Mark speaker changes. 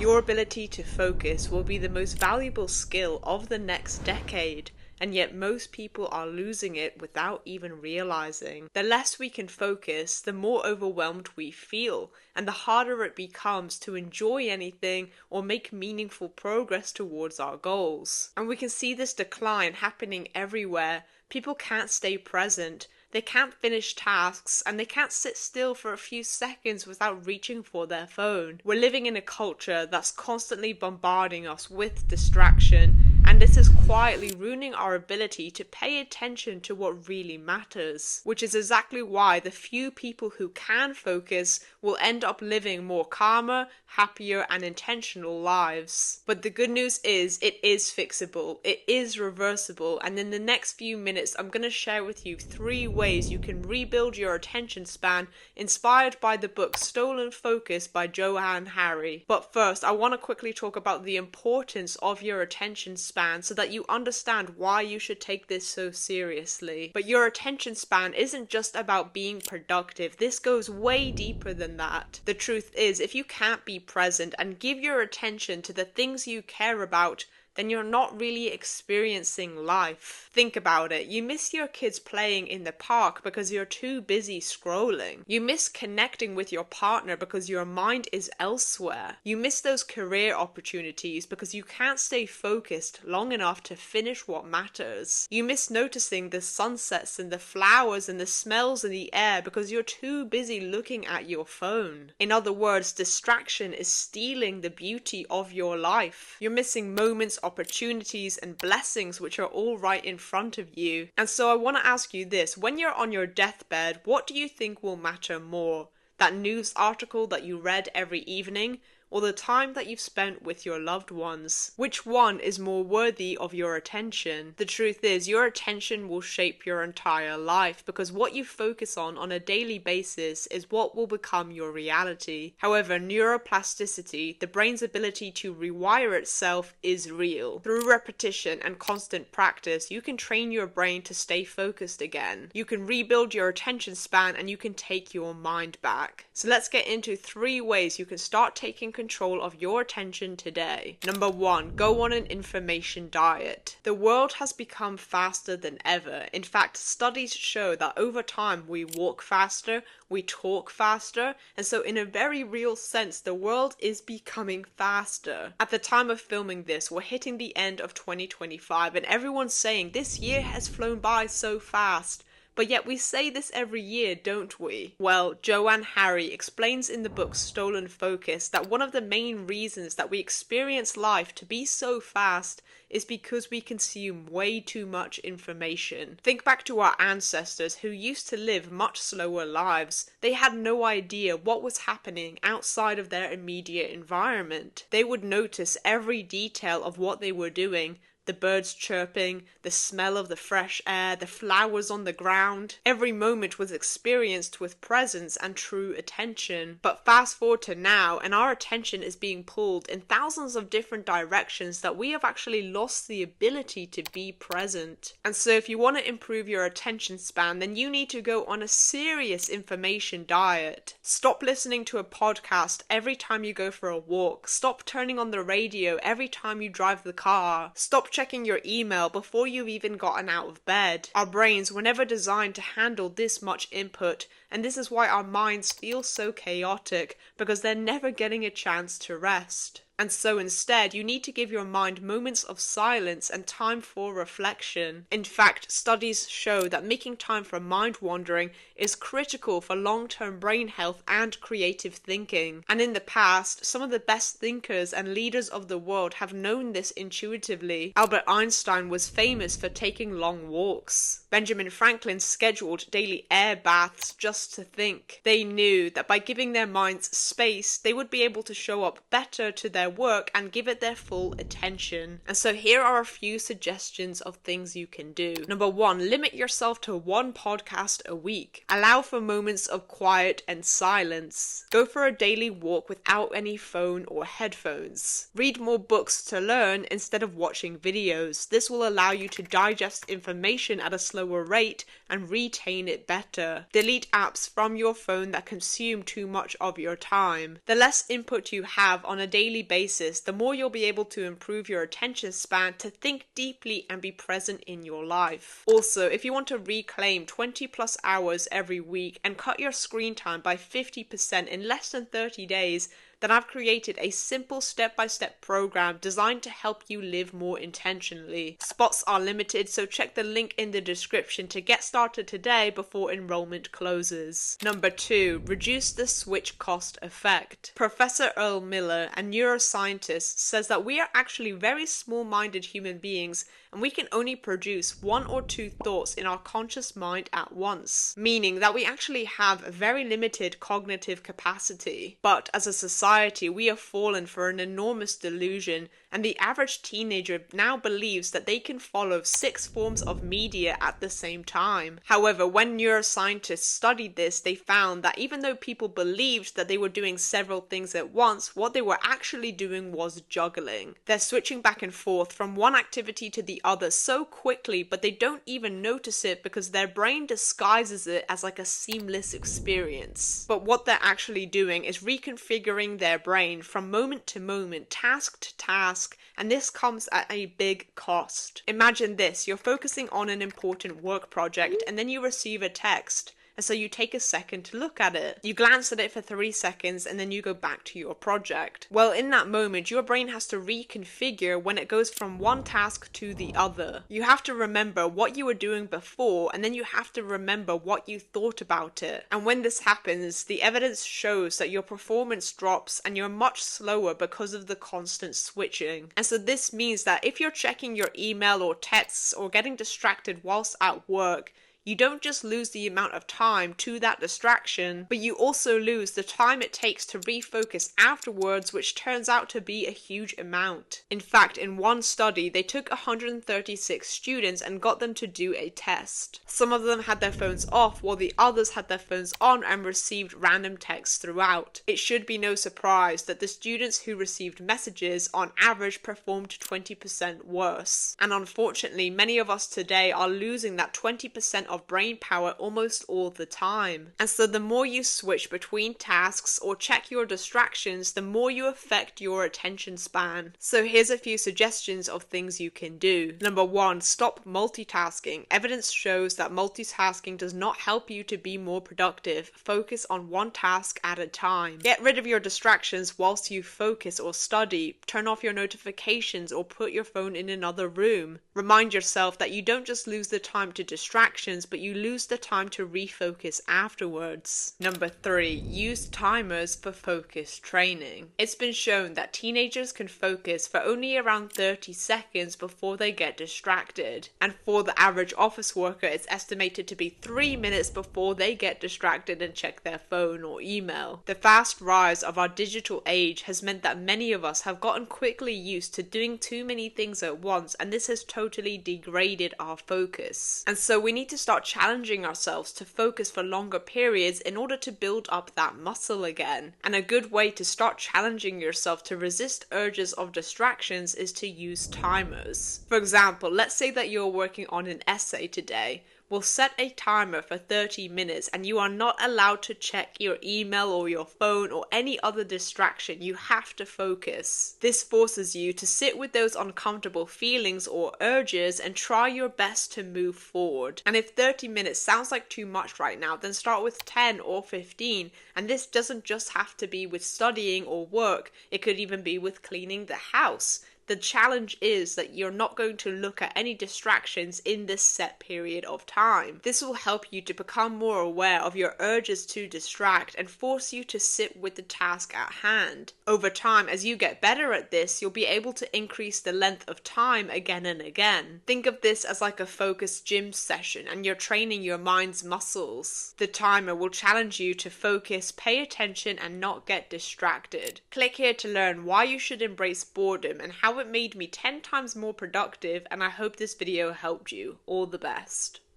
Speaker 1: Your ability to focus will be the most valuable skill of the next decade, and yet most people are losing it without even realizing. The less we can focus, the more overwhelmed we feel, and the harder it becomes to enjoy anything or make meaningful progress towards our goals. And we can see this decline happening everywhere. People can't stay present. They can't finish tasks, and they can't sit still for a few seconds without reaching for their phone. We're living in a culture that's constantly bombarding us with distraction, and this is quietly ruining our ability to pay attention to what really matters, which is exactly why the few people who can focus will end up living more calmer, happier, and intentional lives. But the good news is, it is fixable, it is reversible, and in the next few minutes I'm going to share with you 3 ways you can rebuild your attention span, inspired by the book Stolen Focus by Johann Hari. But first, I want to quickly talk about the importance of your attention span so that you understand why you should take this so seriously. But your attention span isn't just about being productive. This goes way deeper than that. The truth is, if you can't be present and give your attention to the things you care about, then you're not really experiencing life. Think about it. You miss your kids playing in the park because you're too busy scrolling. You miss connecting with your partner because your mind is elsewhere. You miss those career opportunities because you can't stay focused long enough to finish what matters. You miss noticing the sunsets and the flowers and the smells in the air because you're too busy looking at your phone. In other words, distraction is stealing the beauty of your life. You're missing moments, opportunities, and blessings which are all right in front of you. And so I want to ask you this: when you're on your deathbed, what do you think will matter more? That news article that you read every evening, or the time that you've spent with your loved ones? Which one is more worthy of your attention? The truth is, your attention will shape your entire life, because what you focus on a daily basis is what will become your reality. However, neuroplasticity, the brain's ability to rewire itself, is real. Through repetition and constant practice, you can train your brain to stay focused again. You can rebuild your attention span, and you can take your mind back. So let's get into 3 ways you can start taking control of your attention today. Number 1, go on an information diet. The world has become faster than ever. In fact, studies show that over time we walk faster, we talk faster, and so in a very real sense, the world is becoming faster. At the time of filming this, we're hitting the end of 2025, and everyone's saying this year has flown by so fast. But yet we say this every year, don't we? Well, Johann Hari explains in the book Stolen Focus that one of the main reasons that we experience life to be so fast is because we consume way too much information. Think back to our ancestors who used to live much slower lives. They had no idea what was happening outside of their immediate environment. They would notice every detail of what they were doing: the birds chirping, the smell of the fresh air, the flowers on the ground. Every moment was experienced with presence and true attention. But fast forward to now, and our attention is being pulled in thousands of different directions that we have actually lost the ability to be present. And so if you want to improve your attention span, then you need to go on a serious information diet. Stop listening to a podcast every time you go for a walk. Stop turning on the radio every time you drive the car. Stop checking your email before you've even gotten out of bed. Our brains were never designed to handle this much input, and this is why our minds feel so chaotic, because they're never getting a chance to rest. And so instead, you need to give your mind moments of silence and time for reflection. In fact, studies show that making time for mind wandering is critical for long-term brain health and creative thinking. And in the past, some of the best thinkers and leaders of the world have known this intuitively. Albert Einstein was famous for taking long walks. Benjamin Franklin scheduled daily air baths just to think. They knew that by giving their minds space, they would be able to show up better to their work and give it their full attention. And so here are a few suggestions of things you can do. Number 1, limit yourself to 1 podcast a week. Allow for moments of quiet and silence. Go for a daily walk without any phone or headphones. Read more books to learn instead of watching videos. This will allow you to digest information at a slower rate and retain it better. Delete apps from your phone that consume too much of your time. The less input you have on a daily basis, basis, the more you'll be able to improve your attention span to think deeply and be present in your life. Also, if you want to reclaim 20 plus hours every week and cut your screen time by 50% in less than 30 days, then I've created a simple step-by-step program designed to help you live more intentionally. Spots are limited, so check the link in the description to get started today before enrollment closes. Number 2, reduce the switch cost effect. Professor Earl Miller, a neuroscientist, says that we are actually very small-minded human beings and we can only produce 1 or 2 thoughts in our conscious mind at once, meaning that we actually have a very limited cognitive capacity. But as a society, we have fallen for an enormous delusion, and the average teenager now believes that they can follow 6 forms of media at the same time. However, when neuroscientists studied this, they found that even though people believed that they were doing several things at once, what they were actually doing was juggling. They're switching back and forth from one activity to the other so quickly, but they don't even notice it because their brain disguises it as like a seamless experience. But what they're actually doing is reconfiguring their brain from moment to moment, task to task, and this comes at a big cost. Imagine this, you're focusing on an important work project and then you receive a text. And so you take a second to look at it. You glance at it for 3 seconds and then you go back to your project. Well, in that moment, your brain has to reconfigure when it goes from one task to the other. You have to remember what you were doing before and then you have to remember what you thought about it. And when this happens, the evidence shows that your performance drops and you're much slower because of the constant switching. And so this means that if you're checking your email or texts or getting distracted whilst at work, you don't just lose the amount of time to that distraction, but you also lose the time it takes to refocus afterwards, which turns out to be a huge amount. In fact, in one study, they took 136 students and got them to do a test. Some of them had their phones off, while the others had their phones on and received random texts throughout. It should be no surprise that the students who received messages on average performed 20% worse. And unfortunately, many of us today are losing that 20% of brain power almost all the time. And so the more you switch between tasks or check your distractions, the more you affect your attention span. So here's a few suggestions of things you can do. Number 1, stop multitasking. Evidence shows that multitasking does not help you to be more productive. Focus on one task at a time. Get rid of your distractions whilst you focus or study. Turn off your notifications or put your phone in another room. Remind yourself that you don't just lose the time to distractions, but you lose the time to refocus afterwards. Number 3, use timers for focus training. It's been shown that teenagers can focus for only around 30 seconds before they get distracted. And for the average office worker, it's estimated to be 3 minutes before they get distracted and check their phone or email. The fast rise of our digital age has meant that many of us have gotten quickly used to doing too many things at once, and this has totally degraded our focus. And so we need to start challenging ourselves to focus for longer periods in order to build up that muscle again. And a good way to start challenging yourself to resist urges of distractions is to use timers. For example, let's say that you're working on an essay today. We'll set a timer for 30 minutes and you are not allowed to check your email or your phone or any other distraction. You have to focus. This forces you to sit with those uncomfortable feelings or urges and try your best to move forward. And if 30 minutes sounds like too much right now, then start with 10 or 15. And this doesn't just have to be with studying or work. It could even be with cleaning the house. The challenge is that you're not going to look at any distractions in this set period of time. This will help you to become more aware of your urges to distract and force you to sit with the task at hand. Over time, as you get better at this, you'll be able to increase the length of time again and again. Think of this as like a focused gym session and you're training your mind's muscles. The timer will challenge you to focus, pay attention, and not get distracted. Click here to learn why you should embrace boredom and how it made me 10 times more productive, and I hope this video helped you. All the best.